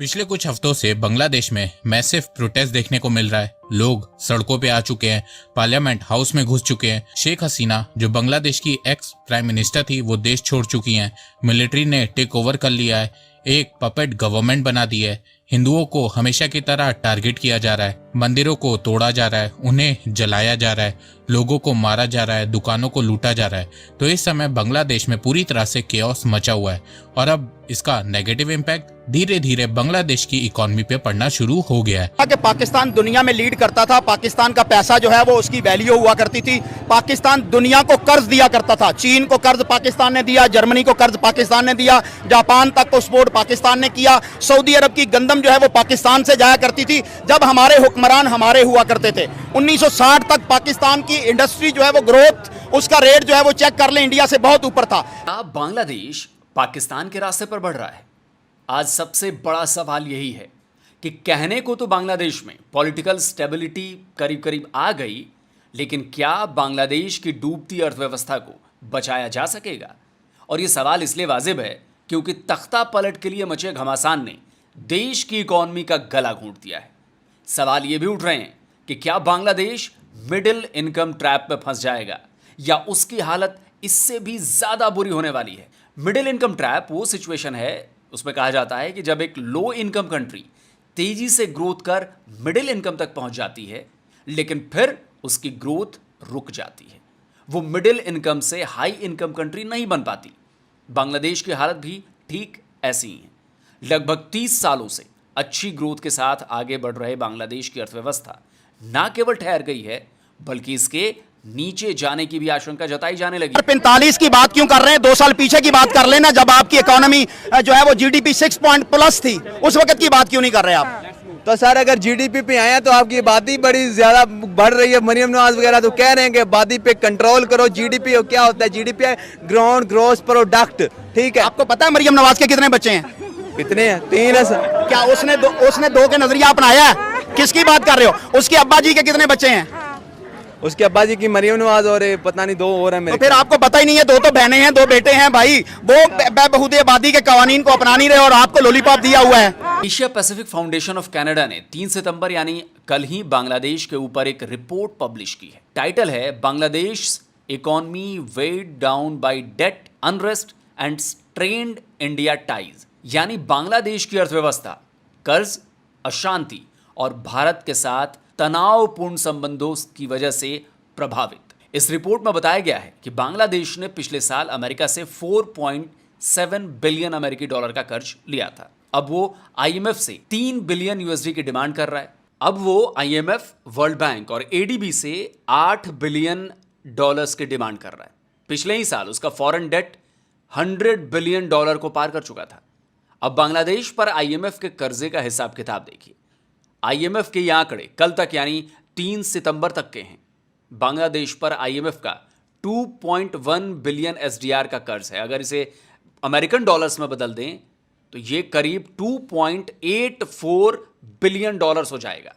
पिछले कुछ हफ्तों से बांग्लादेश में मैसिव प्रोटेस्ट देखने को मिल रहा है। लोग सड़कों पे आ चुके हैं, पार्लियामेंट हाउस में घुस चुके हैं। शेख हसीना जो बांग्लादेश की एक्स प्राइम मिनिस्टर थी वो देश छोड़ चुकी हैं। मिलिट्री ने टेक ओवर कर लिया है, एक पपेट गवर्नमेंट बना दी है। हिंदुओं को हमेशा की तरह टारगेट किया जा रहा है, मंदिरों को तोड़ा जा रहा है, उन्हें जलाया जा रहा है, लोगों को मारा जा रहा है, दुकानों को लूटा जा रहा है। तो इस समय बांग्लादेश में पूरी तरह से केओस मचा हुआ है और अब इसका नेगेटिव इम्पैक्ट धीरे धीरे बांग्लादेश की इकोनॉमी पे पड़ना शुरू हो गया है। कि पाकिस्तान दुनिया में लीड करता था, पाकिस्तान का पैसा जो है वो उसकी वैल्यू हुआ करती थी। पाकिस्तान दुनिया को कर्ज दिया करता था, चीन को कर्ज पाकिस्तान ने दिया, जर्मनी को कर्ज पाकिस्तान ने दिया, जापान तक को सपोर्ट पाकिस्तान ने किया। सऊदी अरब की गंदम जो है वो पाकिस्तान से जाया करती थी जब हमारे हुक्मरान हमारे हुआ करते थे। 1960 तक पाकिस्तान की इंडस्ट्री जो है वो ग्रोथ, उसका रेट जो है वो चेक कर ले, इंडिया से बहुत ऊपर था। अब बांग्लादेश पाकिस्तान के रास्ते पर बढ़ रहा है। आज सबसे बड़ा सवाल यही है कि कहने को तो बांग्लादेश में पॉलिटिकल स्टेबिलिटी करीब करीब आ गई, लेकिन क्या बांग्लादेश की डूबती अर्थव्यवस्था को बचाया जा सकेगा? और ये सवाल इसलिए वाजिब है क्योंकि तख्ता पलट के लिए मचे घमासान ने देश की इकॉनमी का गला घोंट दिया है। सवाल ये भी उठ रहे हैं कि क्या बांग्लादेश मिडिल इनकम ट्रैप में फंस जाएगा या उसकी हालत इससे भी ज़्यादा बुरी होने वाली है। मिडिल इनकम ट्रैप वो सिचुएशन है, उसमें कहा जाता है कि जब एक लो इनकम कंट्री तेजी से ग्रोथ कर मिडिल इनकम तक पहुंच जाती है, लेकिन फिर उसकी ग्रोथ रुक जाती है, वो मिडिल इनकम से हाई इनकम कंट्री नहीं बन पाती। बांग्लादेश की हालत भी ठीक ऐसी ही है। लगभग 30 सालों से अच्छी ग्रोथ के साथ आगे बढ़ रहे बांग्लादेश की अर्थव्यवस्था ना केवल ठहर गई है बल्कि इसके नीचे जाने की भी आशंका जताई जाने लगी। 45 की बात क्यों कर रहे हैं? 2 साल पीछे की बात कर लेना, जब आपकी इकोनॉमी जो है वो जीडीपी 6 पॉइंट प्लस थी, उस वक्त की बात क्यों नहीं कर रहे आप? तो सर अगर जीडीपी पे आए तो आपकी आबादी बड़ी ज्यादा बढ़ रही है। मरियम नवाज वगैरह तो कह रहे हैं कि आबादी पे कंट्रोल करो। जीडीपी क्या होता है? जीडीपी है ग्राउंड ग्रोथ प्रोडक्ट, ठीक है। आपको पता है मरियम नवाज के कितने बच्चे हैं? कितने हैं? 3 है सर। क्या उसने दो के नजरिया अपनाया है? किसकी बात कर रहे हो? उसके अब्बा जी के कितने बच्चे हैं? उसके अब्बा जी की मरियम नवाज और पता नहीं 2 और हैं मेरे। तो फिर आपको पता ही नहीं है? 2 तो बहनें हैं, 2 बेटे हैं भाई। वो बेबहुदे आबादी के कवानीन को अपना नहीं रहे और आपको लॉलीपॉप दिया हुआ है। Asia Pacific foundation of Canada ने 3 सितंबर यानी कल ही बांग्लादेश के ऊपर एक रिपोर्ट पब्लिश की है। टाइटल है Bangladesh economy weighed down by debt, unrest and strained India ties. यानी बांग्लादेश की अर्थव्यवस्था कर्ज, अशांति और भारत के साथ तनावपूर्ण संबंधों की वजह से प्रभावित। इस रिपोर्ट में बताया गया है कि बांग्लादेश ने पिछले साल अमेरिका से 4.7 बिलियन अमेरिकी डॉलर का कर्ज लिया था। अब वो आईएमएफ से 3 बिलियन यूएसडी की डिमांड कर रहा है। अब वो आईएमएफ, वर्ल्ड बैंक और एडीबी से 8 बिलियन डॉलर्स की डिमांड कर रहा है। पिछले ही साल उसका फॉरेन डेट 100 बिलियन डॉलर को पार कर चुका था। अब बांग्लादेश पर आईएमएफ के कर्जे का हिसाब किताब देखिए। आईएमएफ के ये आंकड़े कल तक यानी 3 सितंबर तक के हैं। बांग्लादेश पर आईएमएफ का 2.1 बिलियन एसडीआर का कर्ज है। अगर इसे अमेरिकन डॉलर्स में बदल दें तो ये करीब 2.84 बिलियन डॉलर्स हो जाएगा।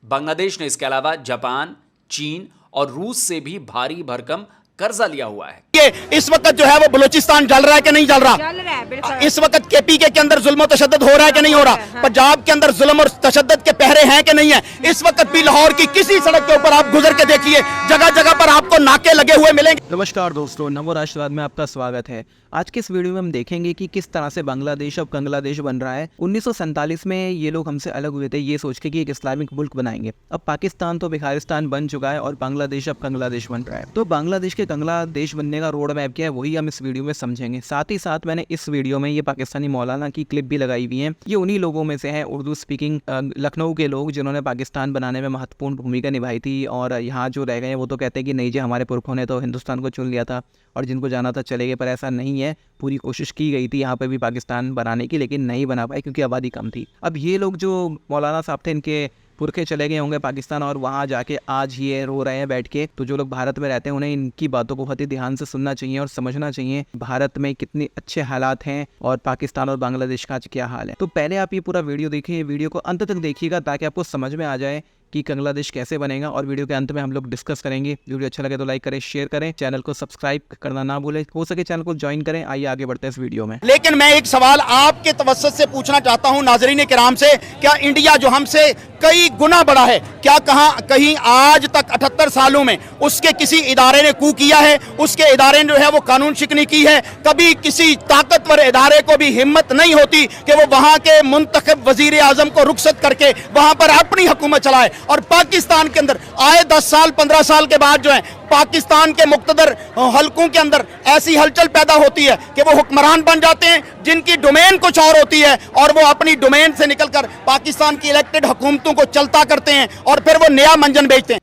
बांग्लादेश ने इसके अलावा जापान, चीन और रूस से भी भारी भरकम कर्जा लिया हुआ है। इस वक्त जो है वो बलूचिस्तान जल रहा है कि नहीं जल रहा? जल रहा है, बिल्कुल। इस वक्त केपीके के अंदर जुल्म और तशद्दुद हो रहा है कि नहीं हो रहा? पंजाब के अंदर जुल्म और तशद्दुद के पहरे हैं कि नहीं है? इस वक्त भी लाहौर की किसी सड़क के ऊपर आप गुजर के देखिए, जगह जगह पर आपको नाके लगे हुए मिलेंगे। नमस्कार दोस्तों, नवो राष्ट्रवाद में आपका स्वागत है। आज के इस वीडियो में हम देखेंगे कि किस तरह से बांग्लादेश अब बांग्लादेश बन रहा है। 1947 में ये लोग हमसे अलग हुए थे ये सोच के कि एक इस्लामिक मुल्क बनाएंगे। अब पाकिस्तान तो बिखारिस्तान बन चुका है और बांग्लादेश अब बांग्लादेश बन रहा है। तो बांग्लादेश के बांग्लादेश बनने का रोड मैप क्या है वही हम इस वीडियो में समझेंगे। साथ ही साथ मैंने इस वीडियो में ये पाकिस्तानी मौलाना की क्लिप भी लगाई हुई है। ये उन्हीं लोगों में से है, उर्दू स्पीकिंग लखनऊ के लोग, जिन्होंने पाकिस्तान बनाने में महत्वपूर्ण भूमिका निभाई थी। और यहाँ जो रह गए हैं वो तो कहते हैं कि नहीं जी, हमारे पुरखों ने तो हिंदुस्तान को चुन लिया था और जिनको जाना था चले गए। पर ऐसा नहीं है, पूरी कोशिश की गई थी यहाँ पे भी पाकिस्तान बनाने की, लेकिन नहीं बना पाए क्योंकि आबादी कम थी। अब ये लोग जो मौलाना साहब थे, इनके पुरखे चले गए होंगे पाकिस्तान और वहाँ जाके आज ये रो रहे हैं बैठ के। तो जो लोग भारत में रहते हैं उन्हें इनकी बातों को बहुत ही ध्यान से सुनना चाहिए और समझना चाहिए भारत में कितने अच्छे हालात हैं और पाकिस्तान और बांग्लादेश का आज क्या हाल है। तो पहले आप ये पूरा वीडियो देखिए, वीडियो को अंत तक देखिएगा ताकि आपको समझ में आ जाए कि बांग्लादेश कैसे बनेगा, और वीडियो के अंत में हम लोग डिस्कस करेंगे। वीडियो अच्छा लगे तो लाइक करें, शेयर करें, चैनल को सब्सक्राइब करना ना भूलें, हो सके चैनल को ज्वाइन करें। आइए आगे बढ़ते हैं इस वीडियो में। लेकिन मैं एक सवाल आपके तवज्जुह से पूछना चाहता हूं नाजरीन किराम से, क्या इंडिया जो हमसे कई गुना बड़ा है, क्या कहीं आज तक 78 सालों में उसके किसी इदारे ने कू किया है? उसके इदारे ने जो है वो कानून शिकनी की है? कभी किसी ताकतवर इदारे को भी हिम्मत नहीं होती कि वो वहां के मुंतखब वजीर आजम को रुखसत करके वहां पर अपनी हुकूमत चलाए। और पाकिस्तान के अंदर आए 10 साल 15 साल के बाद जो है पाकिस्तान के मुख्तदर हलकों के अंदर ऐसी हलचल पैदा होती है कि वो हुक्मरान बन जाते हैं जिनकी डोमेन कुछ और होती है, और वो अपनी डोमेन से निकलकर पाकिस्तान की इलेक्टेड हुकूमतों को चलता करते हैं और फिर वो नया मंजन बेचते हैं।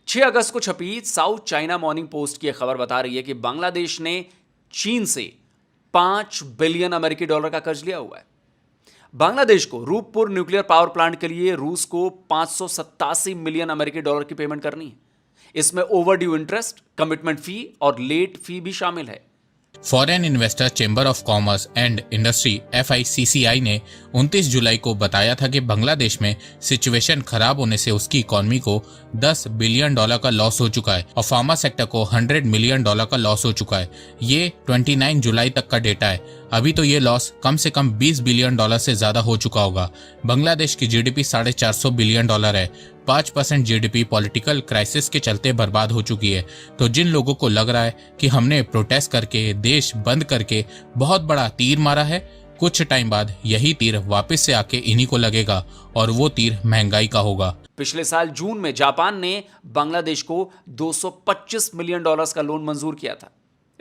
6 अगस्त को छपी साउथ चाइना मॉर्निंग पोस्ट की खबर बता रही है कि बांग्लादेश ने चीन से 5 बिलियन अमेरिकी डॉलर का कर्ज लिया हुआ है। बांग्लादेश को रूपपुर न्यूक्लियर पावर प्लांट के लिए रूस को 587 मिलियन अमेरिकी डॉलर की पेमेंट करनी है। इसमें ओवरड्यू इंटरेस्ट, कमिटमेंट फी और लेट फी भी शामिल है। Foreign investor chamber of commerce and industry FICCI ने 29 जुलाई को बताया था कि बांग्लादेश में सिचुएशन खराब होने से उसकी इकोनॉमी को 10 बिलियन डॉलर का लॉस हो चुका है और फार्मा सेक्टर को 100 मिलियन डॉलर का लॉस हो चुका है। ये 29 जुलाई तक का डेटा है। अभी तो ये लॉस कम से कम 20 बिलियन डॉलर से ज्यादा हो चुका होगा। बांग्लादेश की GDP 450 बिलियन डॉलर है। 5% GDP पॉलिटिकल क्राइसिस के चलते बर्बाद हो चुकी है। तो जिन लोगों को लग रहा है कि हमने प्रोटेस्ट करके, देश बंद करके बहुत बड़ा तीर मारा है, कुछ टाइम बाद यही तीर वापस से आके इन्हीं को लगेगा और वो तीर महंगाई का होगा। पिछले साल जून में जापान ने बांग्लादेश को 225 मिलियन डॉलर्स का लोन मंजूर किया था।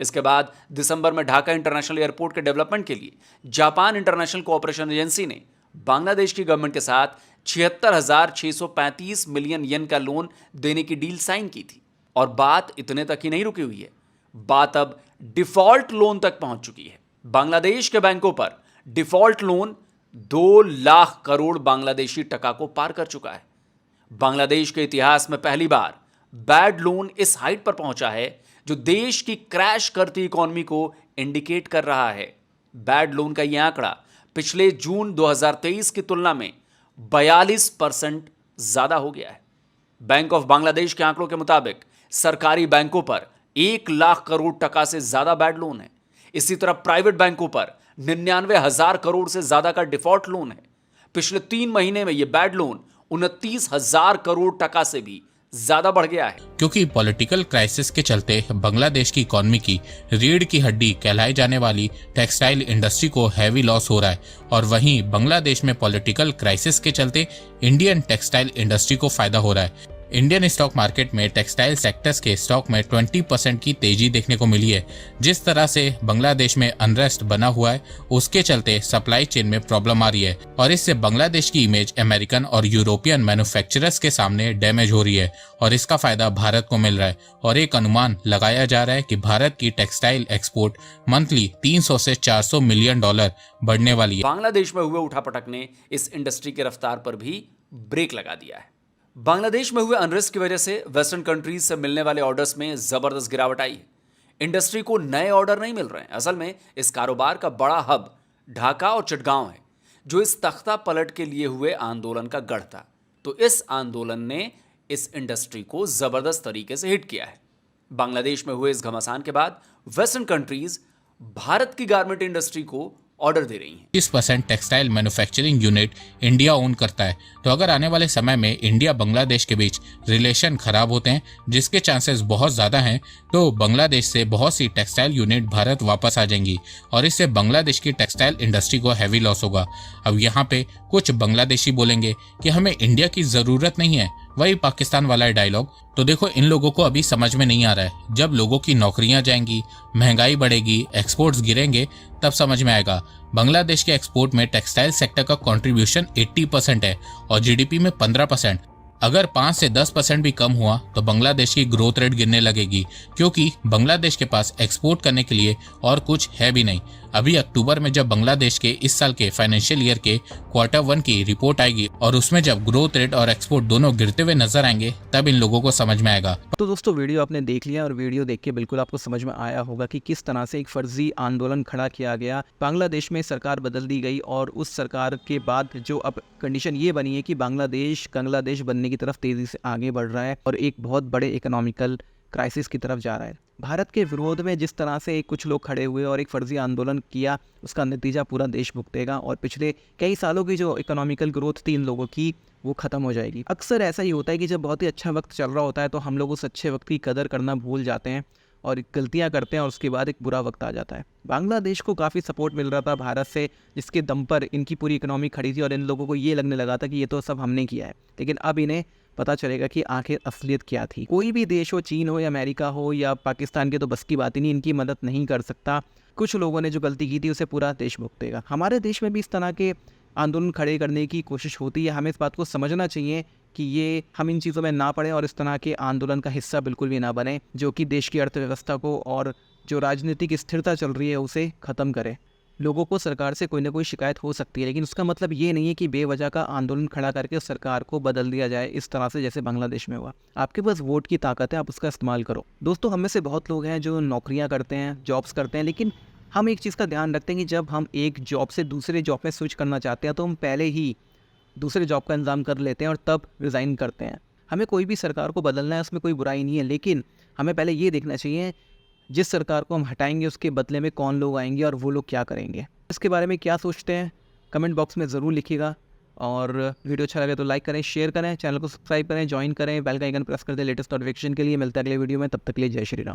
इसके बाद दिसंबर में ढाका इंटरनेशनल एयरपोर्ट के डेवलपमेंट के लिए जापान इंटरनेशनल कोऑपरेशन एजेंसी ने बांग्लादेश की गवर्नमेंट के साथ 76,635 मिलियन येन का लोन देने की डील साइन की थी। और बात इतने तक ही नहीं रुकी हुई है, बात अब डिफॉल्ट लोन तक पहुंच चुकी है। बांग्लादेश के बैंकों पर डिफॉल्ट लोन 2 लाख करोड़ बांग्लादेशी टका को पार कर चुका है। बांग्लादेश के इतिहास में पहली बार बैड लोन इस हाइट पर पहुंचा है जो देश की क्रैश करती इकोनॉमी को इंडिकेट कर रहा है। बैड लोन का यह आंकड़ा पिछले जून 2023 की तुलना में 42% ज्यादा हो गया है। बैंक ऑफ बांग्लादेश के आंकड़ों के मुताबिक सरकारी बैंकों पर 1 लाख करोड़ टका से ज्यादा बैड लोन है। इसी तरह प्राइवेट बैंकों पर 99,000 करोड़ से ज्यादा का डिफॉल्ट लोन है। पिछले 3 महीने में यह बैड लोन 29,000 करोड़ टका से भी ज्यादा बढ़ गया है। क्योंकि पॉलिटिकल क्राइसिस के चलते बांग्लादेश की इकोनॉमी की रीढ़ की हड्डी कहलाई जाने वाली टेक्सटाइल इंडस्ट्री को हैवी लॉस हो रहा है, और वहीं बांग्लादेश में पॉलिटिकल क्राइसिस के चलते इंडियन टेक्सटाइल इंडस्ट्री को फायदा हो रहा है। इंडियन स्टॉक मार्केट में टेक्सटाइल सेक्टर्स के स्टॉक में 20% की तेजी देखने को मिली है। जिस तरह से बांग्लादेश में अनरेस्ट बना हुआ है, उसके चलते सप्लाई चेन में प्रॉब्लम आ रही है और इससे बांग्लादेश की इमेज अमेरिकन और यूरोपियन मैन्युफैक्चरर्स के सामने डैमेज हो रही है और इसका फायदा भारत को मिल रहा है। और एक अनुमान लगाया जा रहा है कि भारत की टेक्सटाइल एक्सपोर्ट मंथली 300 से 400 मिलियन डॉलर बढ़ने वाली है। बांग्लादेश में हुए उठापटक ने इस इंडस्ट्री की रफ्तार पर भी ब्रेक लगा दिया है। बांग्लादेश में हुए अनरेस्ट की वजह से वेस्टर्न कंट्रीज से मिलने वाले ऑर्डर्स में जबरदस्त गिरावट आई है। इंडस्ट्री को नए ऑर्डर नहीं मिल रहे हैं। असल में इस कारोबार का बड़ा हब ढाका और चिटगांव है, जो इस तख्ता पलट के लिए हुए आंदोलन का गढ़ था। तो इस आंदोलन ने इस इंडस्ट्री को जबरदस्त तरीके से हिट किया है। बांग्लादेश में हुए इस घमासान के बाद वेस्टर्न कंट्रीज भारत की गारमेंट इंडस्ट्री को ऑर्डर दे रही हैं। 30% textile manufacturing unit India own करता है। तो अगर आने वाले समय में इंडिया बांग्लादेश के बीच रिलेशन खराब होते हैं, जिसके चांसेस बहुत ज्यादा हैं, तो बांग्लादेश से बहुत सी टेक्सटाइल यूनिट भारत वापस आ जाएंगी और इससे बांग्लादेश की टेक्सटाइल इंडस्ट्री को हैवी लॉस होगा। अब यहाँ पे कुछ बांग्लादेशी बोलेंगे कि हमें इंडिया की जरूरत नहीं है, वही पाकिस्तान वाला डायलॉग। तो देखो, इन लोगों को अभी समझ में नहीं आ रहा है। जब लोगों की नौकरियां जाएंगी, महंगाई बढ़ेगी, एक्सपोर्ट्स गिरेंगे, तब समझ में आएगा। बांग्लादेश के एक्सपोर्ट में टेक्सटाइल सेक्टर का कंट्रीब्यूशन 80% है और GDP में 15%। अगर 5 से 10% भी कम हुआ तो बांग्लादेश की ग्रोथ रेट गिरने लगेगी, क्योंकि बांग्लादेश के पास एक्सपोर्ट करने के लिए और कुछ है भी नहीं। अभी अक्टूबर में जब बांग्लादेश के इस साल के फाइनेंशियल ईयर के Q1 की रिपोर्ट आएगी और उसमें जब ग्रोथ रेट और एक्सपोर्ट दोनों गिरते हुए नजर आएंगे, तब इन लोगों को समझ में आएगा। तो दोस्तों, वीडियो आपने देख लिया और वीडियो देख के बिल्कुल आपको समझ में आया होगा कि किस तरह से एक फर्जी आंदोलन खड़ा किया गया। बांग्लादेश में सरकार बदल दी गई और उस सरकार के बाद जो अब कंडीशन ये बनी है कि बांग्लादेश बनने की तरफ तेज़ी से आगे बढ़ रहा है और एक बहुत बड़े इकोनॉमिकल क्राइसिस की तरफ जा रहा है। भारत के विरोध में जिस तरह से कुछ लोग खड़े हुए और एक फर्जी आंदोलन किया, उसका नतीजा पूरा देश भुगतेगा और पिछले कई सालों की जो इकोनॉमिकल ग्रोथ थी इन लोगों की, वो ख़त्म हो जाएगी। अक्सर ऐसा ही होता है कि जब बहुत ही अच्छा वक्त चल रहा होता है तो हम लोग उस अच्छे वक्त की कदर करना भूल जाते हैं और गलतियां करते हैं और उसके बाद एक बुरा वक्त आ जाता है। बांग्लादेश को काफ़ी सपोर्ट मिल रहा था भारत से, जिसके दम पर इनकी पूरी इकोनॉमी खड़ी थी और इन लोगों को ये लगने लगा था कि ये तो सब हमने किया है। लेकिन अब इन्हें पता चलेगा कि आखिर असलियत क्या थी। कोई भी देश हो, चीन हो या अमेरिका हो या पाकिस्तान के, तो बस की बात ही नहीं, इनकी मदद नहीं कर सकता। कुछ लोगों ने जो गलती की थी उसे पूरा देश भुगतेगा। हमारे देश में भी इस तरह के आंदोलन खड़े करने की कोशिश होती है। हमें इस बात को समझना चाहिए कि ये हम इन चीज़ों में ना पड़े और इस तरह के आंदोलन का हिस्सा बिल्कुल भी ना बने, जो कि देश की अर्थव्यवस्था को और जो राजनीतिक स्थिरता चल रही है उसे ख़त्म करे। लोगों को सरकार से कोई ना कोई शिकायत हो सकती है, लेकिन उसका मतलब ये नहीं है कि बेवजह का आंदोलन खड़ा करके सरकार को बदल दिया जाए इस तरह से जैसे बांग्लादेश में हुआ। आपके पास वोट की ताकत है, आप उसका इस्तेमाल करो। दोस्तों, हम में से बहुत लोग हैं जो नौकरियां करते हैं, जॉब्स करते हैं, लेकिन हम एक चीज़ का ध्यान रखते हैं कि जब हम एक जॉब से दूसरे जॉब में स्विच करना चाहते हैं तो हम पहले ही दूसरे जॉब का इंतजाम कर लेते हैं और तब रिज़ाइन करते हैं। हमें कोई भी सरकार को बदलना है, उसमें कोई बुराई नहीं है, लेकिन हमें पहले ये देखना चाहिए जिस सरकार को हम हटाएंगे उसके बदले में कौन लोग आएंगे और वो लोग क्या करेंगे। इसके बारे में क्या सोचते हैं कमेंट बॉक्स में ज़रूर लिखिएगा और वीडियो अच्छा लगे तो लाइक करें, शेयर करें, चैनल को सब्सक्राइब करें, ज्वाइन करें, बेल का आइकन प्रेस कर दें लेटेस्ट नोटिफिकेशन के लिए। मिलता है अगले वीडियो में, तब तक के लिए जय श्री राम।